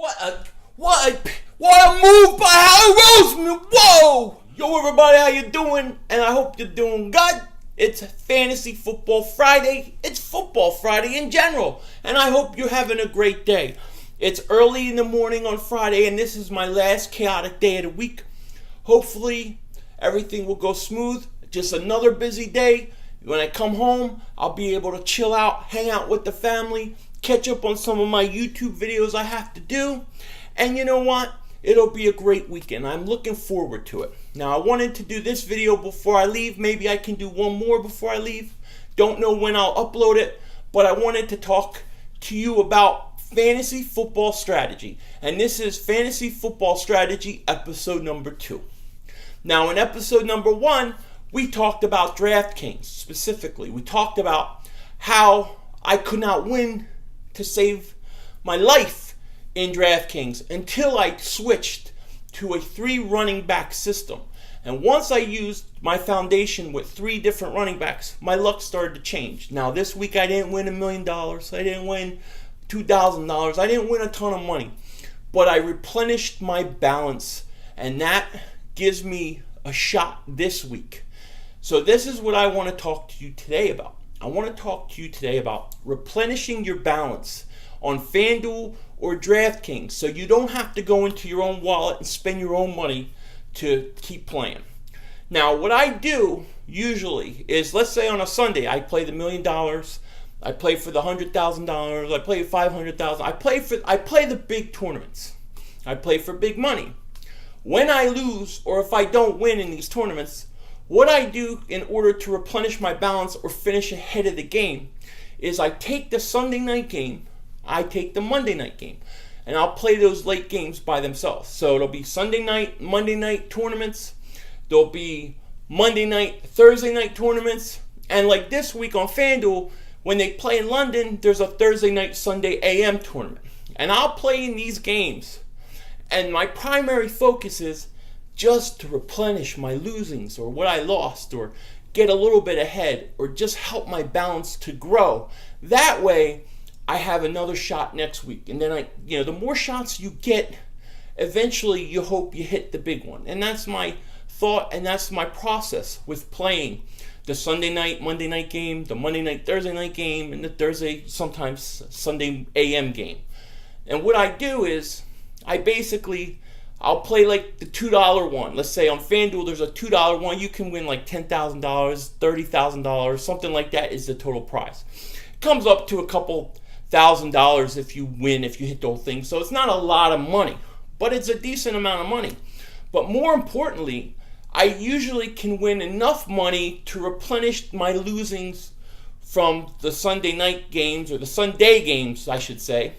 What a move by Howie Roseman! Whoa! Yo, everybody, how you doing? And I hope you're doing good. It's Fantasy Football Friday. It's Football Friday in general, and I hope you're having a great day. It's early in the morning on Friday, and this is my last chaotic day of the week. Hopefully, everything will go smooth. Just another busy day. When I come home, I'll be able to chill out, hang out with the family, catch up on some of my YouTube videos I have to do. And you know what? It'll be a great weekend. I'm looking forward to it. Now, I wanted to do this video before I leave. Maybe I can do one more before I leave. Don't know when I'll upload it, but I wanted to talk to you about fantasy football strategy. And this is Fantasy Football Strategy episode number 2. Now, in episode number 1, we talked about DraftKings specifically. We talked about how I could not win to save my life in DraftKings until I switched to a 3 running back system. And once I used my foundation with 3 different running backs, my luck started to change. Now, this week I didn't win $1 million. I didn't win $2,000. I didn't win a ton of money. But I replenished my balance, and that gives me a shot this week. So this is what I want to talk to you today about. I want to talk to you today about replenishing your balance on FanDuel or DraftKings so you don't have to go into your own wallet and spend your own money to keep playing. Now, what I do usually is, let's say on a Sunday, I play the $1 million, I play for the $100,000, I play $500,000, I play the big tournaments. I play for big money. When I lose or if I don't win in these tournaments, what I do in order to replenish my balance or finish ahead of the game is I take the Sunday night game, I take the Monday night game, and I'll play those late games by themselves. So it'll be Sunday night, Monday night tournaments. There'll be Monday night, Thursday night tournaments. And like this week on FanDuel, when they play in London, there's a Thursday night, Sunday AM tournament. And I'll play in these games. And my primary focus is just to replenish my losings or what I lost or get a little bit ahead or just help my balance to grow. That way, I have another shot next week. And then the more shots you get, eventually you hope you hit the big one. And that's my thought and that's my process with playing the Sunday night, Monday night game, the Monday night, Thursday night game, and the Thursday, sometimes Sunday AM game. And what I do is I'll play like the $2 one. Let's say on FanDuel there's a $2 one. You can win like $10,000, $30,000, something like that is the total prize. It comes up to a couple $1,000 if you win, if you hit the whole thing. So it's not a lot of money, but it's a decent amount of money. But more importantly, I usually can win enough money to replenish my losings from the Sunday night games, or the Sunday games, I should say.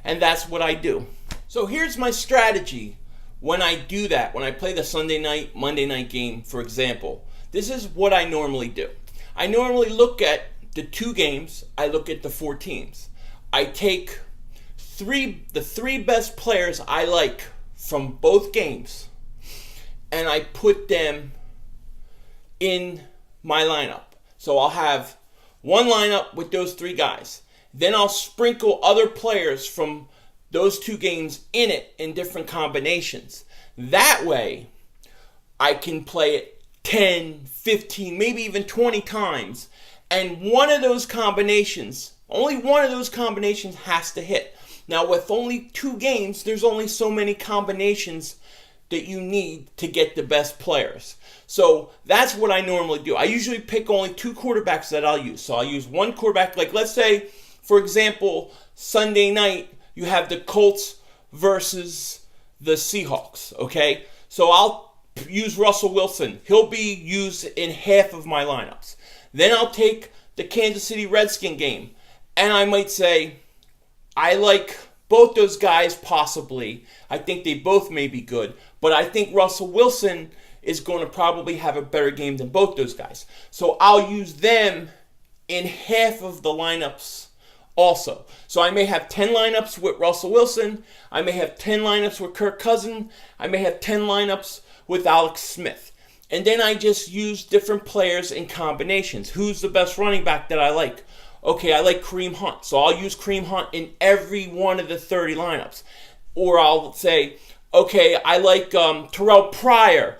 And that's what I do. So here's my strategy when I do that, when I play the Sunday night, Monday night game, for example. This is what I normally do. I normally look at the 2 games, I look at the 4 teams. I take the 3 best players I like from both games, and I put them in my lineup. So I'll have one lineup with those 3 guys. Then I'll sprinkle other players from those 2 games in it in different combinations. That way, I can play it 10, 15, maybe even 20 times. And one of those combinations, only one of those combinations has to hit. Now, with only 2 games, there's only so many combinations that you need to get the best players. So that's what I normally do. I usually pick only 2 quarterbacks that I'll use. So I'll use one quarterback, like let's say, for example, Sunday night, you have the Colts versus the Seahawks, okay? So I'll use Russell Wilson. He'll be used in half of my lineups. Then I'll take the Kansas City Redskin game, and I might say, I like both those guys possibly. I think they both may be good, but I think Russell Wilson is going to probably have a better game than both those guys. So I'll use them in half of the lineups also. So I may have 10 lineups with Russell Wilson. I may have 10 lineups with Kirk Cousins. I may have 10 lineups with Alex Smith. And then I just use different players in combinations. Who's the best running back that I like? Okay, I like Kareem Hunt. So I'll use Kareem Hunt in every one of the 30 lineups. Or I'll say, okay, I like Terrell Pryor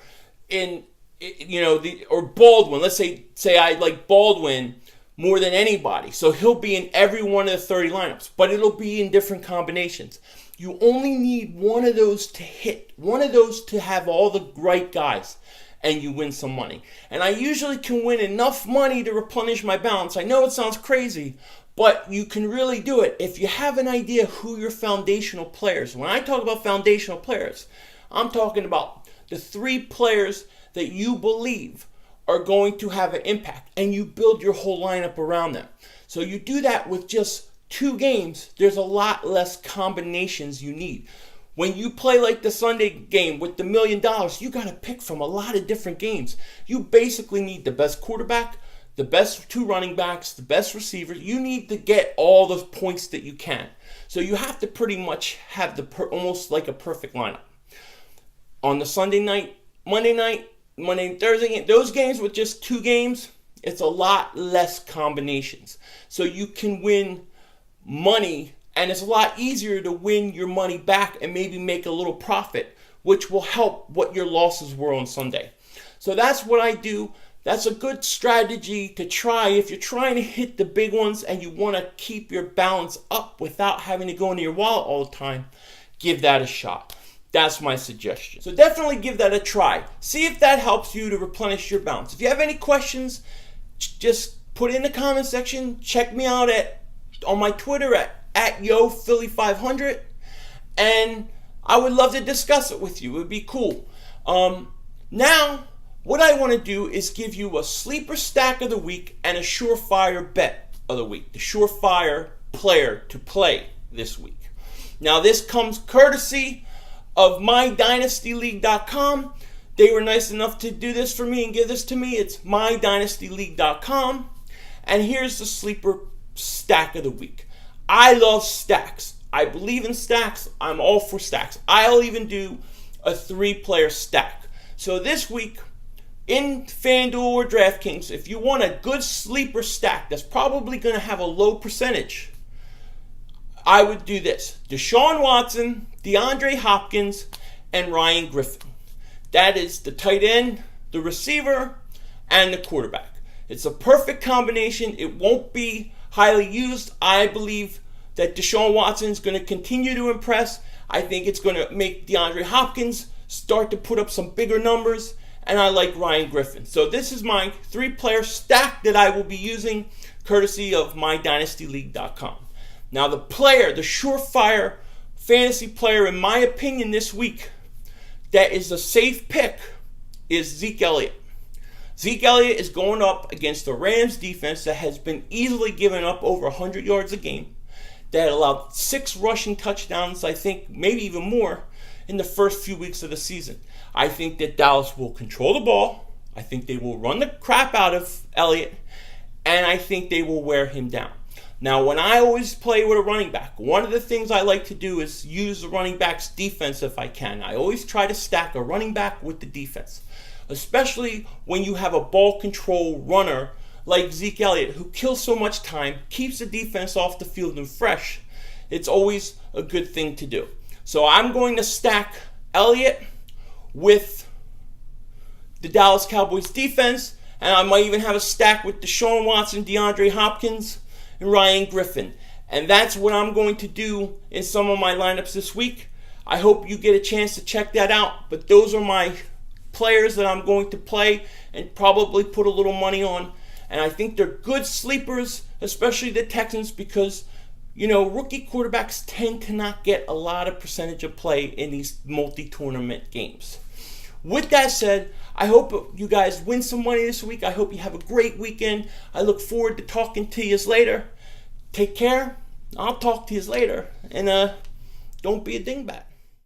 or Baldwin. Let's say I like Baldwin more than anybody. So he'll be in every one of the 30 lineups, but it'll be in different combinations. You only need one of those to hit, one of those to have all the right guys, and you win some money. And I usually can win enough money to replenish my balance. I know it sounds crazy, but you can really do it if you have an idea who your foundational players. When I talk about foundational players, I'm talking about the 3 players that you believe are going to have an impact, and you build your whole lineup around them. So you do that with just 2 games. There's a lot less combinations you need. When you play like the Sunday game with the $1 million, you got to pick from a lot of different games. You basically need the best quarterback, the best 2 running backs, the best receivers. You need to get all the points that you can. So you have to pretty much have almost like a perfect lineup. On the Sunday night, Monday and Thursday game, those games with just 2 games, it's a lot less combinations. So you can win money, and it's a lot easier to win your money back and maybe make a little profit, which will help what your losses were on Sunday. So that's what I do. That's a good strategy to try if you're trying to hit the big ones and you want to keep your balance up without having to go into your wallet all the time. Give that a shot. That's my suggestion. So definitely give that a try. See if that helps you to replenish your balance. If you have any questions, just put it in the comment section. Check me out on my Twitter at YoPhilly500, and I would love to discuss it with you. It would be cool. Now, what I want to do is give you a sleeper stack of the week and a surefire bet of the week. The surefire player to play this week. Now, this comes courtesy of MyDynastyLeague.com. They were nice enough to do this for me and give this to me. It's MyDynastyLeague.com. And here's the sleeper stack of the week. I love stacks. I believe in stacks. I'm all for stacks. I'll even do a 3-player stack. So this week, in FanDuel or DraftKings, if you want a good sleeper stack that's probably going to have a low percentage, I would do this. Deshaun Watson, DeAndre Hopkins, and Ryan Griffin. That is the tight end, the receiver, and the quarterback. It's a perfect combination. It won't be highly used. I believe that Deshaun Watson is going to continue to impress. I think it's going to make DeAndre Hopkins start to put up some bigger numbers. And I like Ryan Griffin. So this is my 3-player stack that I will be using courtesy of MyDynastyLeague.com. Now the surefire fantasy player, in my opinion, this week, that is a safe pick, is Zeke Elliott. Zeke Elliott is going up against the Rams defense that has been easily giving up over 100 yards a game, that allowed 6 rushing touchdowns, I think maybe even more, in the first few weeks of the season. I think that Dallas will control the ball. I think they will run the crap out of Elliott, and I think they will wear him down. Now, when I always play with a running back, one of the things I like to do is use the running back's defense if I can. I always try to stack a running back with the defense, especially when you have a ball control runner like Zeke Elliott, who kills so much time, keeps the defense off the field and fresh. It's always a good thing to do. So I'm going to stack Elliott with the Dallas Cowboys defense, and I might even have a stack with Deshaun Watson, DeAndre Hopkins, and Ryan Griffin. And that's what I'm going to do in some of my lineups this week. I hope you get a chance to check that out. But those are my players that I'm going to play and probably put a little money on. And I think they're good sleepers, especially the Texans, because, rookie quarterbacks tend to not get a lot of percentage of play in these multi-tournament games. With that said, I hope you guys win some money this week. I hope you have a great weekend. I look forward to talking to you later. Take care. I'll talk to you later. And don't be a dingbat.